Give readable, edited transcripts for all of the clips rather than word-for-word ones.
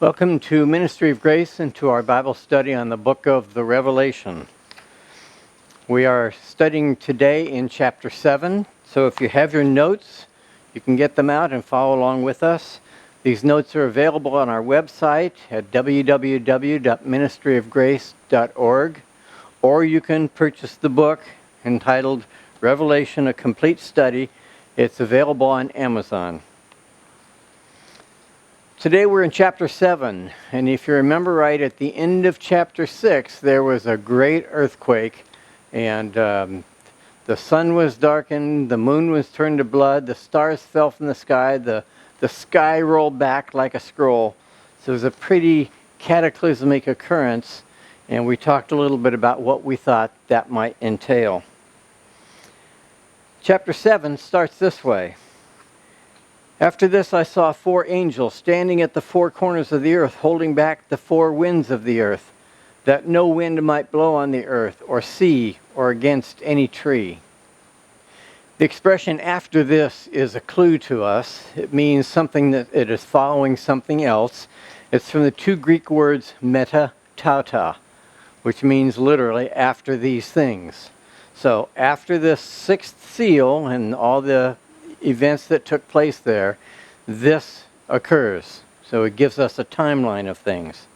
Welcome to Ministry of Grace and to our Bible study on the book of the Revelation. We are studying today in chapter 7, so if you have your notes, you can get them out and follow along with us. These notes are available on our website at www.ministryofgrace.org, or you can purchase the book entitled Revelation, A Complete Study. It's available on Amazon. Today we're in chapter 7, and if you remember right, at the end of chapter 6, there was a great earthquake, and the sun was darkened, the moon was turned to blood, the stars fell from the sky, the sky rolled back like a scroll. So it was a pretty cataclysmic occurrence, and we talked a little bit about what we thought that might entail. Chapter 7 starts this way. After this I saw 4 angels standing at the 4 corners of the earth, holding back the 4 winds of the earth, that no wind might blow on the earth, or sea, or against any tree. The expression after this is a clue to us. It means something that it is following something else. It's from the 2 Greek words meta tauta, which means literally after these things. So after this 6th seal and all the events that took place there, this occurs. So it gives us a timeline of things.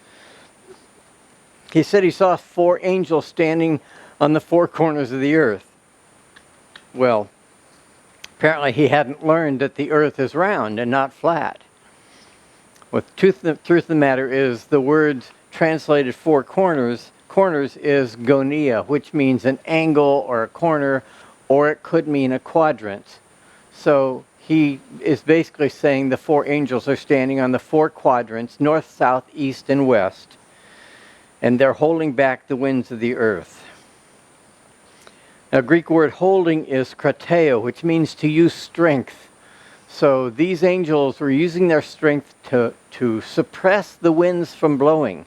He said he saw 4 angels standing on the 4 corners of the earth. Well, apparently he hadn't learned that the earth is round and not flat. Well, the truth of the matter is the word translated 4 corners is gonia, which means an angle or a corner, or it could mean a quadrant. So he is basically saying the 4 angels are standing on the 4 quadrants, north, south, east, and west, and they're holding back the winds of the earth. Now, Greek word holding is krateo, which means to use strength. So these angels were using their strength to suppress the winds from blowing.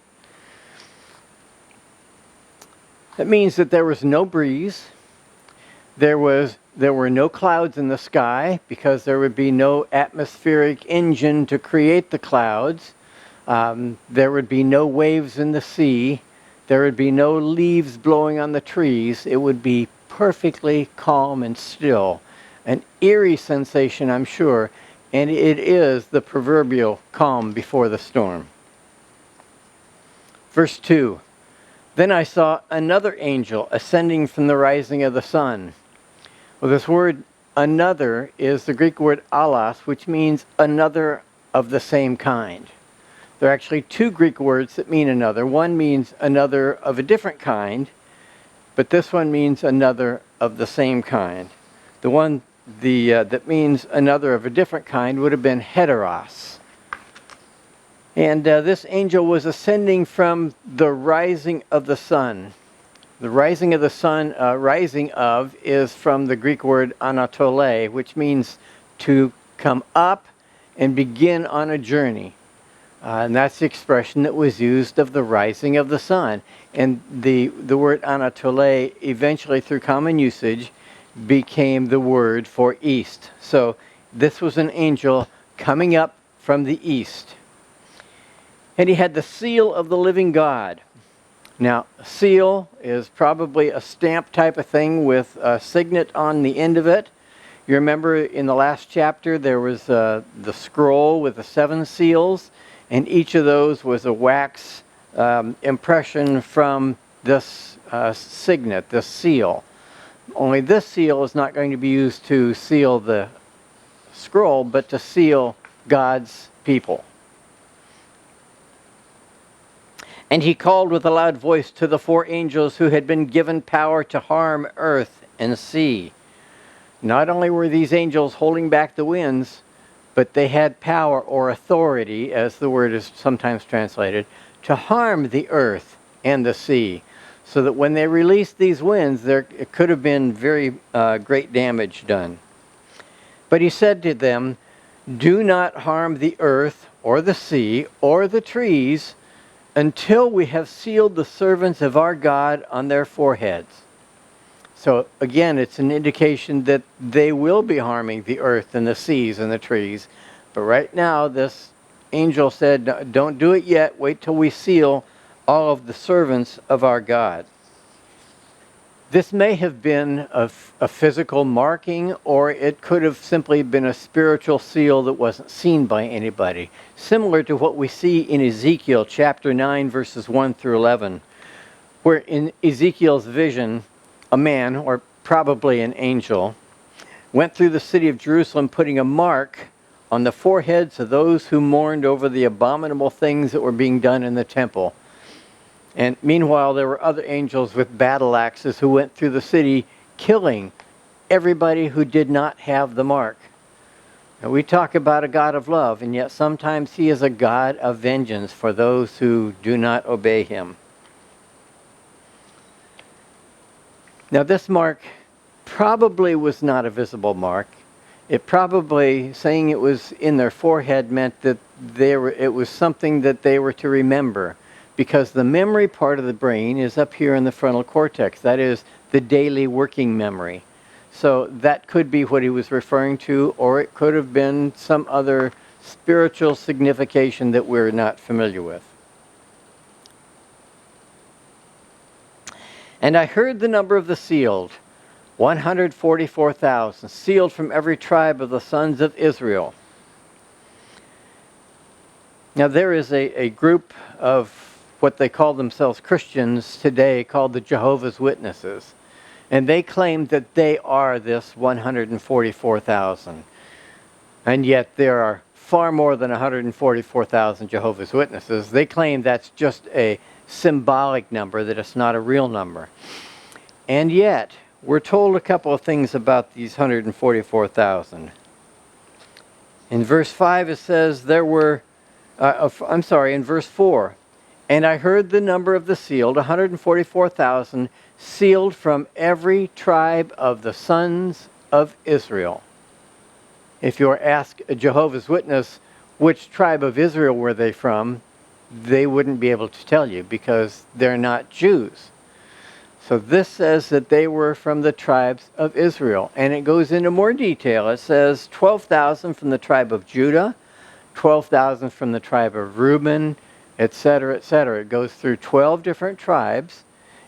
That means that there was no breeze. There were no clouds in the sky because there would be no atmospheric engine to create the clouds. There would be no waves in the sea. There would be no leaves blowing on the trees. It would be perfectly calm and still. An eerie sensation, I'm sure, and it is the proverbial calm before the storm. Verse 2, Then I saw another angel ascending from the rising of the sun. Well, this word another is the Greek word allos, which means another of the same kind. There are actually 2 Greek words that mean another. One means another of a different kind, but this one means another of the same kind. The one that means another of a different kind would have been heteros. And this angel was ascending from the rising of the sun. The rising of the sun, rising of, is from the Greek word anatole, which means to come up and begin on a journey. And that's the expression that was used of the rising of the sun. And the word anatole, eventually through common usage, became the word for east. So this was an angel coming up from the east. And he had the seal of the living God. Now, seal is probably a stamp type of thing with a signet on the end of it. You remember in the last chapter there was the scroll with the 7 seals, and each of those was a wax impression from this signet, this seal. Only this seal is not going to be used to seal the scroll, but to seal God's people. And he called with a loud voice to the 4 angels who had been given power to harm earth and sea. Not only were these angels holding back the winds, but they had power or authority, as the word is sometimes translated, to harm the earth and the sea. So that when they released these winds, it could have been very great damage done. But he said to them, "Do not harm the earth or the sea or the trees, until we have sealed the servants of our God on their foreheads." So again, it's an indication that they will be harming the earth and the seas and the trees. But right now, this angel said, don't do it yet. Wait till we seal all of the servants of our God. This may have been a physical marking, or it could have simply been a spiritual seal that wasn't seen by anybody, similar to what we see in Ezekiel chapter 9, verses 1 through 11, where in Ezekiel's vision, a man, or probably an angel, went through the city of Jerusalem putting a mark on the foreheads of those who mourned over the abominable things that were being done in the temple. And meanwhile, there were other angels with battle axes who went through the city killing everybody who did not have the mark. And we talk about a God of love, and yet sometimes he is a God of vengeance for those who do not obey him. Now, this mark probably was not a visible mark. It probably, saying it was in their forehead, meant that it was something that they were to remember, because the memory part of the brain is up here in the frontal cortex. That is the daily working memory. So that could be what he was referring to, or it could have been some other spiritual signification that we're not familiar with. And I heard the number of the sealed, 144,000, sealed from every tribe of the sons of Israel. Now there is a group of what they call themselves Christians today called the Jehovah's Witnesses. And they claim that they are this 144,000. And yet there are far more than 144,000 Jehovah's Witnesses. They claim that's just a symbolic number, that it's not a real number. And yet, we're told a couple of things about these 144,000. In verse 5 it says there were, in verse 4, and I heard the number of the sealed, 144,000, sealed from every tribe of the sons of Israel. If you were asked a Jehovah's Witness which tribe of Israel were they from, they wouldn't be able to tell you because they're not Jews. So this says that they were from the tribes of Israel. And it goes into more detail. It says 12,000 from the tribe of Judah, 12,000 from the tribe of Reuben, etc., etc. It goes through 12 different tribes,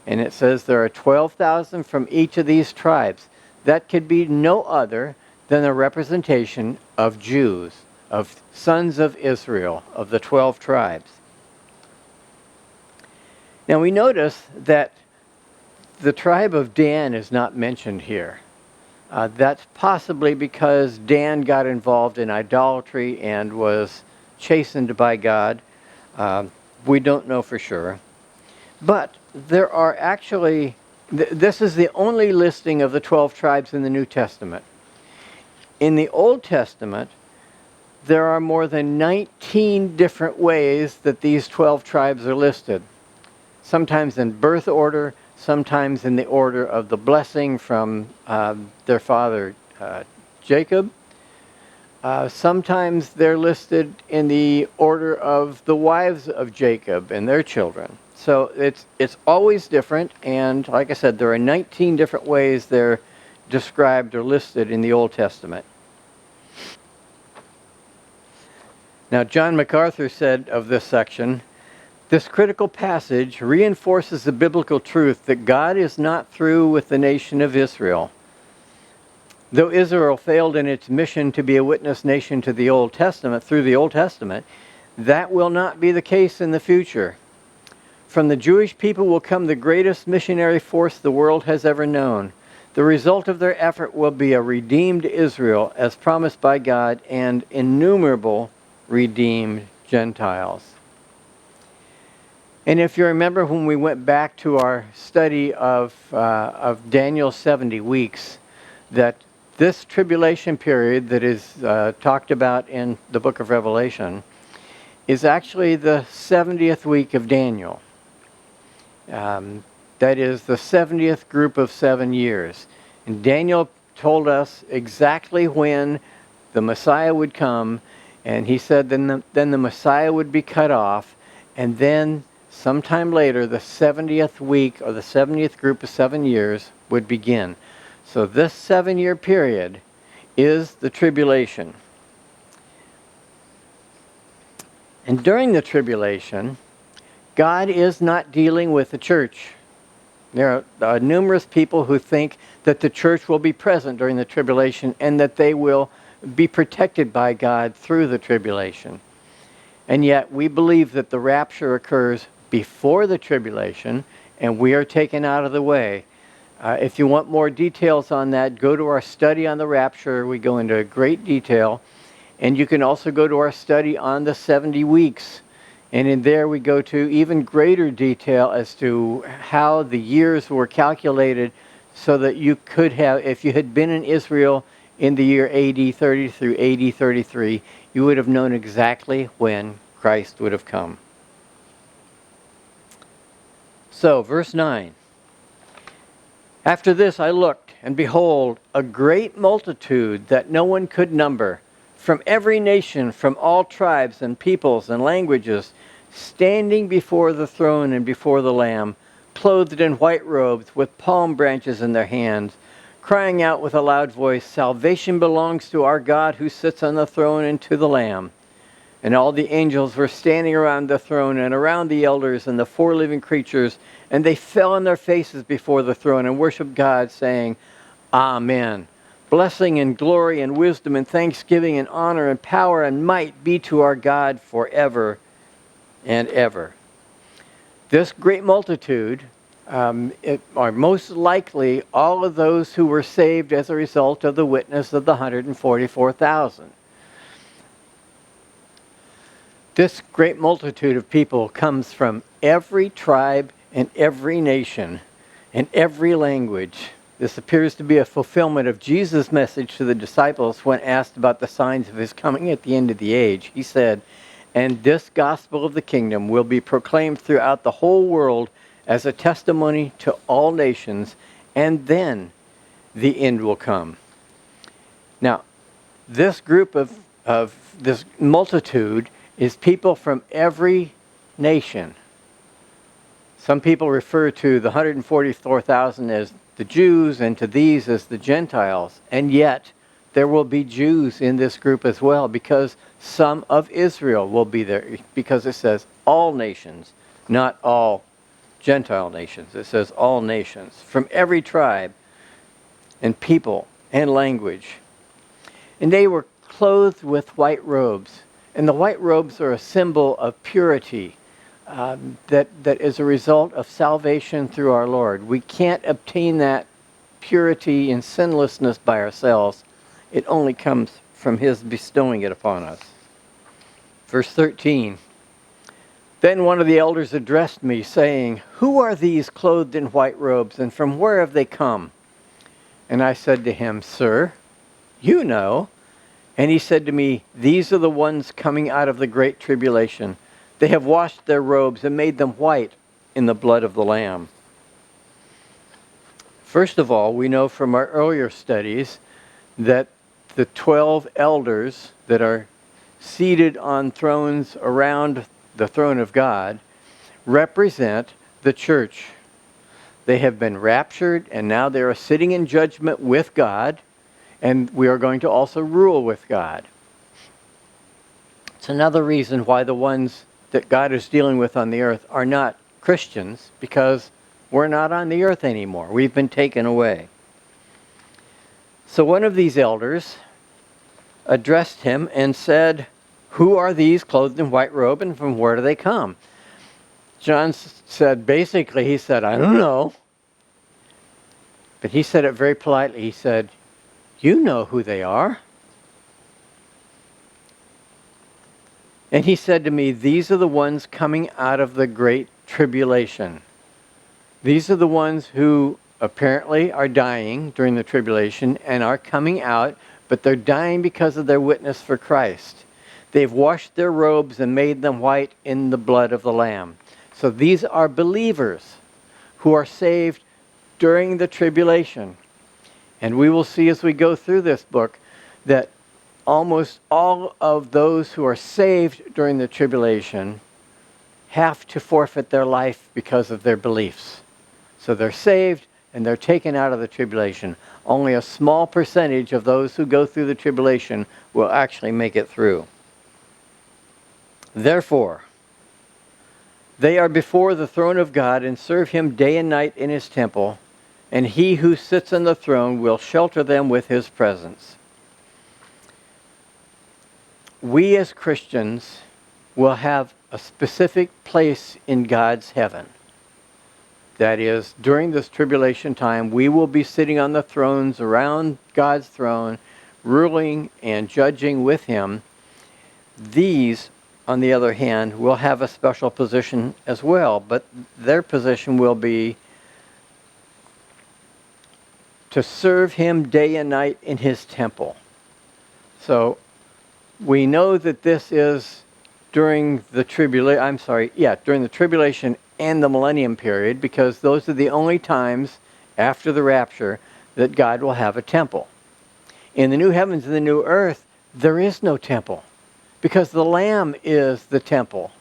and it says there are 12,000 from each of these tribes. That could be no other than a representation of Jews, of sons of Israel, of the 12 tribes. Now we notice that the tribe of Dan is not mentioned here. That's possibly because Dan got involved in idolatry and was chastened by God. We don't know for sure. But there are actually, this is the only listing of the 12 tribes in the New Testament. In the Old Testament, there are more than 19 different ways that these 12 tribes are listed. Sometimes in birth order, sometimes in the order of the blessing from their father Jacob. Sometimes they're listed in the order of the wives of Jacob and their children. So it's always different, and like I said, there are 19 different ways they're described or listed in the Old Testament. Now, John MacArthur said of this section, this critical passage reinforces the biblical truth that God is not through with the nation of Israel. Though Israel failed in its mission to be a witness nation to the Old Testament, through the Old Testament, that will not be the case in the future. From the Jewish people will come the greatest missionary force the world has ever known. The result of their effort will be a redeemed Israel, as promised by God, and innumerable redeemed Gentiles. And if you remember when we went back to our study of Daniel's 70 weeks, that this tribulation period that is talked about in the book of Revelation is actually the 70th week of Daniel. That is the 70th group of 7 years. And Daniel told us exactly when the Messiah would come, and he said then the Messiah would be cut off, and then sometime later the 70th week or the 70th group of 7 years would begin. So this 7-year period is the tribulation. And during the tribulation, God is not dealing with the church. There are numerous people who think that the church will be present during the tribulation and that they will be protected by God through the tribulation. And yet we believe that the rapture occurs before the tribulation and we are taken out of the way. If you want more details on that, go to our study on the rapture. We go into great detail. And you can also go to our study on the 70 weeks. And in there we go to even greater detail as to how the years were calculated so that you could have, if you had been in Israel in the year AD 30 through AD 33, you would have known exactly when Christ would have come. So, verse 9. After this I looked, and behold, a great multitude that no one could number, from every nation, from all tribes and peoples and languages, standing before the throne and before the Lamb, clothed in white robes, with palm branches in their hands, crying out with a loud voice, "Salvation belongs to our God who sits on the throne and to the Lamb." And all the angels were standing around the throne and around the elders and the four living creatures, and they fell on their faces before the throne and worshiped God, saying, "Amen. Blessing and glory and wisdom and thanksgiving and honor and power and might be to our God forever and ever." This great multitude are most likely all of those who were saved as a result of the witness of the 144,000. This great multitude of people comes from every tribe and every nation and every language. This appears to be a fulfillment of Jesus' message to the disciples when asked about the signs of his coming at the end of the age. He said, "And this gospel of the kingdom will be proclaimed throughout the whole world as a testimony to all nations, and then the end will come." Now, this group of this multitude is people from every nation. Some people refer to the 144,000 as the Jews and to these as the Gentiles. And yet, there will be Jews in this group as well, because some of Israel will be there, because it says all nations, not all Gentile nations. It says all nations, from every tribe and people and language. And they were clothed with white robes. And the white robes are a symbol of purity that is a result of salvation through our Lord. We can't obtain that purity and sinlessness by ourselves. It only comes from his bestowing it upon us. Verse 13. Then one of the elders addressed me, saying, "Who are these clothed in white robes, and from where have they come?" And I said to him, "Sir, you know." And he said to me, "These are the ones coming out of the great tribulation. They have washed their robes and made them white in the blood of the Lamb." First of all, we know from our earlier studies that the 12 elders that are seated on thrones around the throne of God represent the church. They have been raptured, and now they are sitting in judgment with God, and we are going to also rule with God. It's another reason why the ones that God is dealing with on the earth are not Christians, because we're not on the earth anymore. We've been taken away. So one of these elders addressed him and said, "Who are these clothed in white robe, and from where do they come?" John said, basically, he said, "I don't know." But he said it very politely. He said, "You know who they are." And he said to me, "These are the ones coming out of the great tribulation." These are the ones who apparently are dying during the tribulation and are coming out, but they're dying because of their witness for Christ. They've washed their robes and made them white in the blood of the Lamb. So these are believers who are saved during the tribulation. And we will see as we go through this book that almost all of those who are saved during the tribulation have to forfeit their life because of their beliefs. So they're saved and they're taken out of the tribulation. Only a small percentage of those who go through the tribulation will actually make it through. Therefore, they are before the throne of God and serve him day and night in his temple, and he who sits on the throne will shelter them with his presence. We as Christians will have a specific place in God's heaven. That is, during this tribulation time, we will be sitting on the thrones around God's throne, ruling and judging with him. These, on the other hand, will have a special position as well, but their position will be to serve him day and night in his temple. So we know that this is during the tribulation and the millennium period, because those are the only times after the rapture that God will have a temple. In the new heavens and the new earth, there is no temple, because the Lamb is the temple.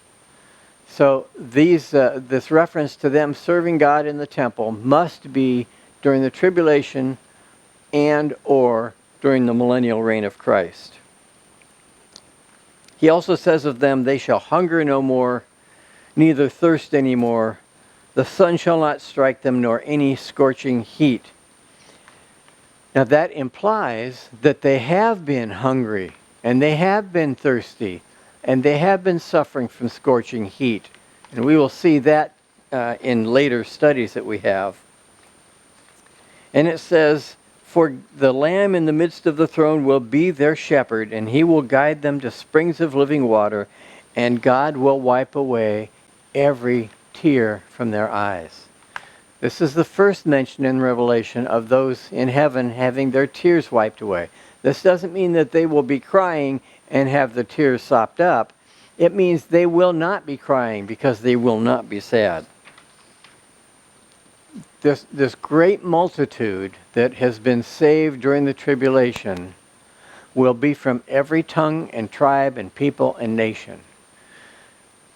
So this reference to them serving God in the temple must be during the tribulation and or during the millennial reign of Christ. He also says of them, they shall hunger no more, neither thirst any more. The sun shall not strike them, nor any scorching heat. Now that implies that they have been hungry, and they have been thirsty, and they have been suffering from scorching heat. And we will see that in later studies that we have. And it says, for the Lamb in the midst of the throne will be their shepherd, and he will guide them to springs of living water, and God will wipe away every tear from their eyes. This is the first mention in Revelation of those in heaven having their tears wiped away. This doesn't mean that they will be crying and have the tears sopped up. It means they will not be crying because they will not be sad. This great multitude that has been saved during the tribulation will be from every tongue and tribe and people and nation.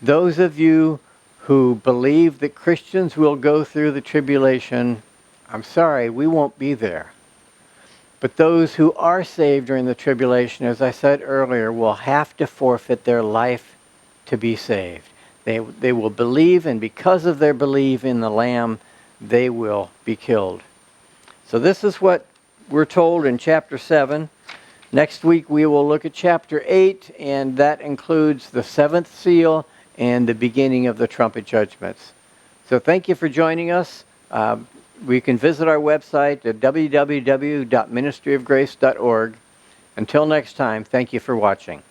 Those of you who believe that Christians will go through the tribulation, I'm sorry, we won't be there. But those who are saved during the tribulation, as I said earlier, will have to forfeit their life to be saved. They will believe, and because of their belief in the Lamb, they will be killed. So this is what we're told in chapter 7. Next week we will look at chapter 8, and that includes the seventh seal and the beginning of the trumpet judgments. So thank you for joining us. We can visit our website at www.ministryofgrace.org. Until next time, thank you for watching.